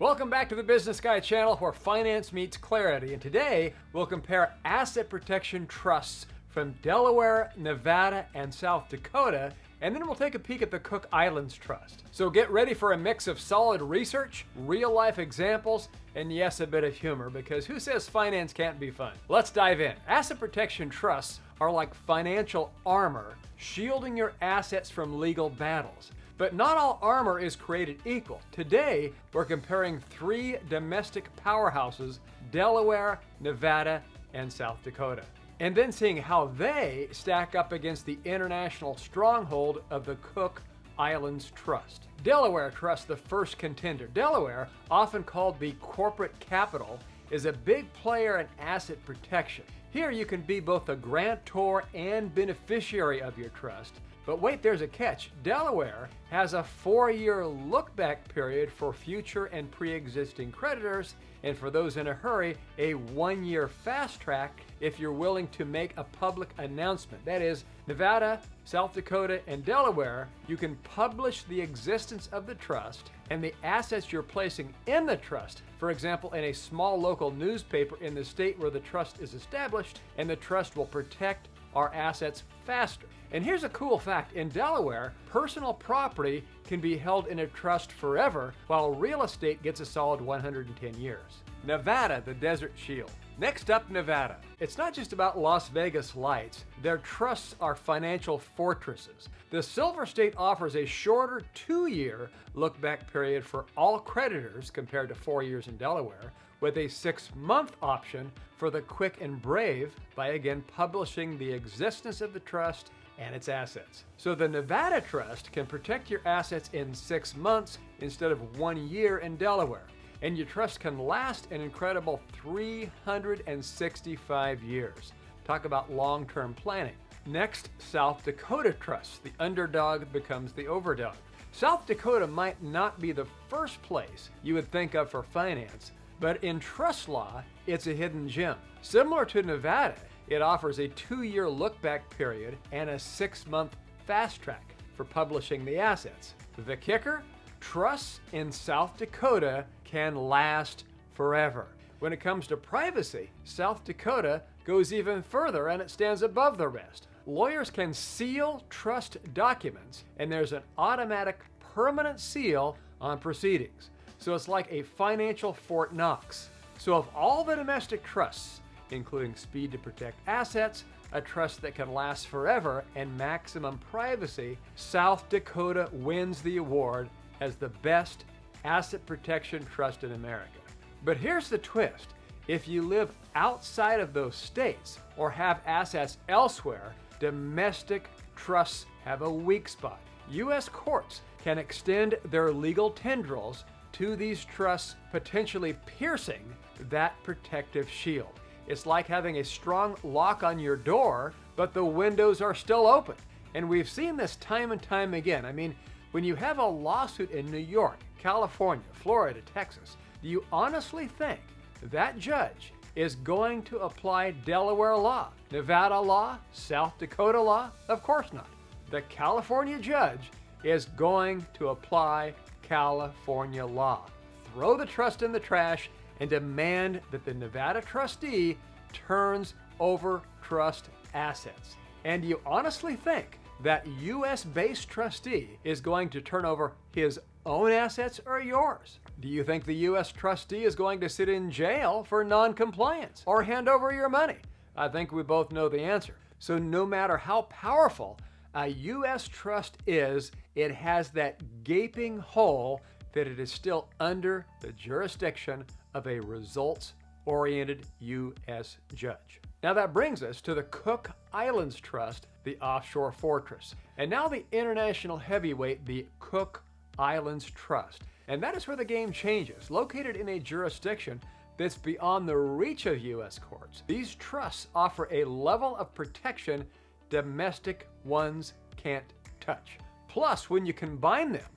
Welcome back to the Business Guy channel where finance meets clarity. And today we'll compare asset protection trusts from Delaware, Nevada, and South Dakota. And then we'll take a peek at the Cook Islands Trust. So get ready for a mix of solid research, real life examples, and yes, a bit of humor, because who says finance can't be fun? Let's dive in. Asset protection trusts are like financial armor, shielding your assets from legal battles. But not all armor is created equal. Today, we're comparing three domestic powerhouses, Delaware, Nevada, and South Dakota, and then seeing how they stack up against the international stronghold of the Cook Islands Trust. Delaware Trust, the first contender. Delaware, often called the corporate capital, is a big player in asset protection. Here you can be both a grantor and beneficiary of your trust. But wait, there's a catch. Delaware has a 4-year look-back period for future and pre-existing creditors, and for those in a hurry, a 1-year fast track if you're willing to make a public announcement. That is, Nevada, South Dakota, and Delaware, you can publish the existence of the trust and the assets you're placing in the trust. For example, in a small local newspaper in the state where the trust is established, and the trust will protect our assets faster. And here's a cool fact. In Delaware, personal property can be held in a trust forever, while real estate gets a solid 110 years. Nevada, the desert shield. Next up, Nevada. It's not just about Las Vegas lights. Their trusts are financial fortresses. The Silver State offers a shorter 2-year look-back period for all creditors compared to 4 years in Delaware, with a 6-month option for the quick and brave by again publishing the existence of the trust and its assets. So the Nevada Trust can protect your assets in 6 months instead of 1 year in Delaware. And your trust can last an incredible 365 years. Talk about long-term planning. Next, South Dakota Trust. The underdog becomes the overdog. South Dakota might not be the first place you would think of for finance, but in trust law, it's a hidden gem. Similar to Nevada, it offers a 2-year look-back period and a 6-month fast track for publishing the assets. The kicker? Trusts in South Dakota can last forever. When it comes to privacy, South Dakota goes even further and it stands above the rest. Lawyers can seal trust documents, and there's an automatic permanent seal on proceedings. So it's like a financial Fort Knox. So of all the domestic trusts, including speed to protect assets, a trust that can last forever, and maximum privacy, South Dakota wins the award as the best asset protection trust in America. But here's the twist. If you live outside of those states or have assets elsewhere, domestic trusts have a weak spot. U.S. courts can extend their legal tendrils to these trusts, potentially piercing that protective shield. It's like having a strong lock on your door, but the windows are still open. And we've seen this time and time again. I mean, when you have a lawsuit in New York, California, Florida, Texas, do you honestly think that judge is going to apply Delaware law, Nevada law, South Dakota law? Of course not. The California judge is going to apply California law. Throw the trust in the trash and demand that the Nevada trustee turns over trust assets. And you honestly think that U.S.-based trustee is going to turn over his own assets or yours? Do you think the U.S. trustee is going to sit in jail for non-compliance or hand over your money? I think we both know the answer. So no matter how powerful a U.S. trust is, it has that gaping hole that it is still under the jurisdiction of a results-oriented U.S. judge. Now that brings us to the Cook Islands Trust, the offshore fortress. And now the international heavyweight, the Cook Islands Trust. And that is where the game changes. Located in a jurisdiction that's beyond the reach of U.S. courts, these trusts offer a level of protection domestic ones can't touch. Plus, when you combine them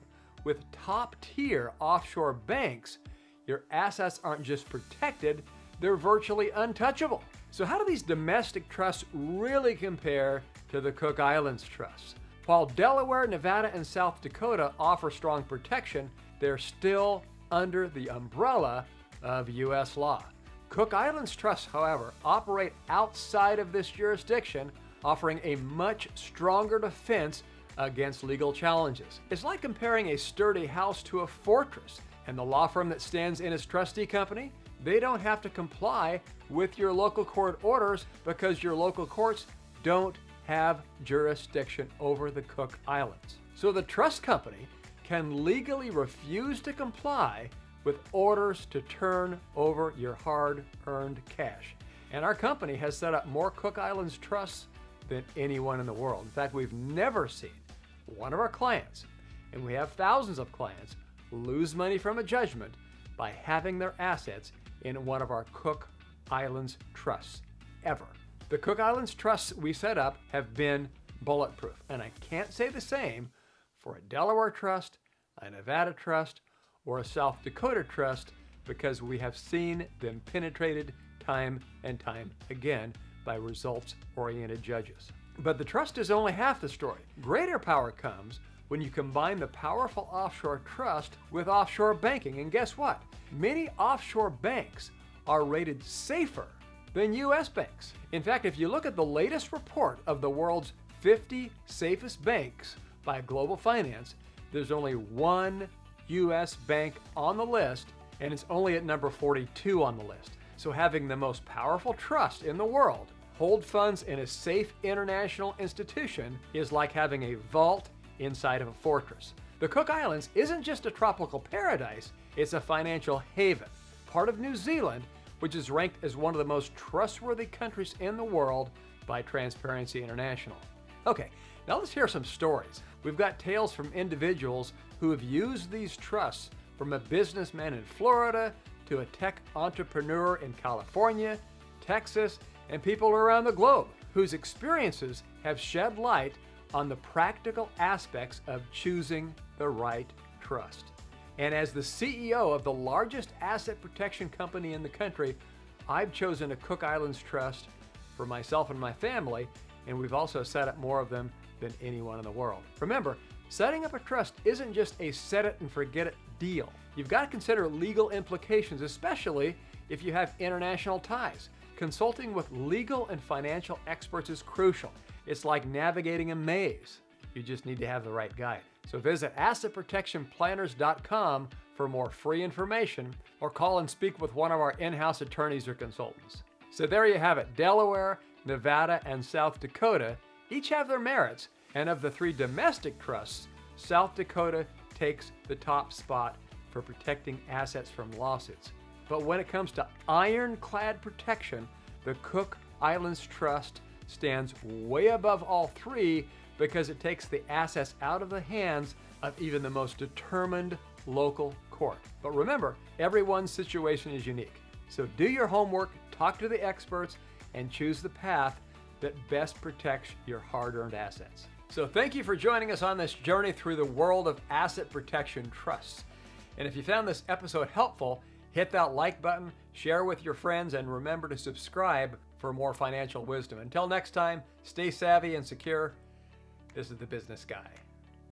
with top-tier offshore banks, your assets aren't just protected, they're virtually untouchable. So how do these domestic trusts really compare to the Cook Islands Trust? While Delaware, Nevada, and South Dakota offer strong protection, they're still under the umbrella of U.S. law. Cook Islands trusts, however, operate outside of this jurisdiction, offering a much stronger defense against legal challenges. It's like comparing a sturdy house to a fortress, and the law firm that stands in as trustee company, they don't have to comply with your local court orders because your local courts don't have jurisdiction over the Cook Islands. So the trust company can legally refuse to comply with orders to turn over your hard-earned cash. And our company has set up more Cook Islands trusts than anyone in the world. In fact, we've never seen one of our clients, and we have thousands of clients, lose money from a judgment by having their assets in one of our Cook Islands trusts, ever. The Cook Islands trusts we set up have been bulletproof, and I can't say the same for a Delaware trust, a Nevada trust, or a South Dakota trust, because we have seen them penetrated time and time again by results-oriented judges. But the trust is only half the story. Greater power comes when you combine the powerful offshore trust with offshore banking. And guess what? Many offshore banks are rated safer than U.S. banks. In fact, if you look at the latest report of the world's 50 safest banks by Global Finance, there's only one U.S. bank on the list, and it's only at number 42 on the list. So having the most powerful trust in the world hold funds in a safe international institution is like having a vault inside of a fortress. The Cook Islands isn't just a tropical paradise, it's a financial haven, part of New Zealand, which is ranked as one of the most trustworthy countries in the world by Transparency International. Okay, now let's hear some stories. We've got tales from individuals who have used these trusts, from a businessman in Florida to a tech entrepreneur in California, Texas, and people around the globe whose experiences have shed light on the practical aspects of choosing the right trust. And as the CEO of the largest asset protection company in the country, I've chosen a Cook Islands trust for myself and my family, and we've also set up more of them than anyone in the world. Remember, setting up a trust isn't just a set it and forget it deal. You've got to consider legal implications, especially if you have international ties. Consulting with legal and financial experts is crucial. It's like navigating a maze. You just need to have the right guide. So visit assetprotectionplanners.com for more free information, or call and speak with one of our in-house attorneys or consultants. So there you have it. Delaware, Nevada, and South Dakota each have their merits, and of the three domestic trusts, South Dakota takes the top spot for protecting assets from lawsuits. But when it comes to ironclad protection, the Cook Islands Trust stands way above all three because it takes the assets out of the hands of even the most determined local court. But remember, everyone's situation is unique. So do your homework, talk to the experts, and choose the path that best protects your hard-earned assets. So thank you for joining us on this journey through the world of asset protection trusts. And if you found this episode helpful, hit that like button, share with your friends, and remember to subscribe for more financial wisdom. Until next time, stay savvy and secure. This is the Business Guy.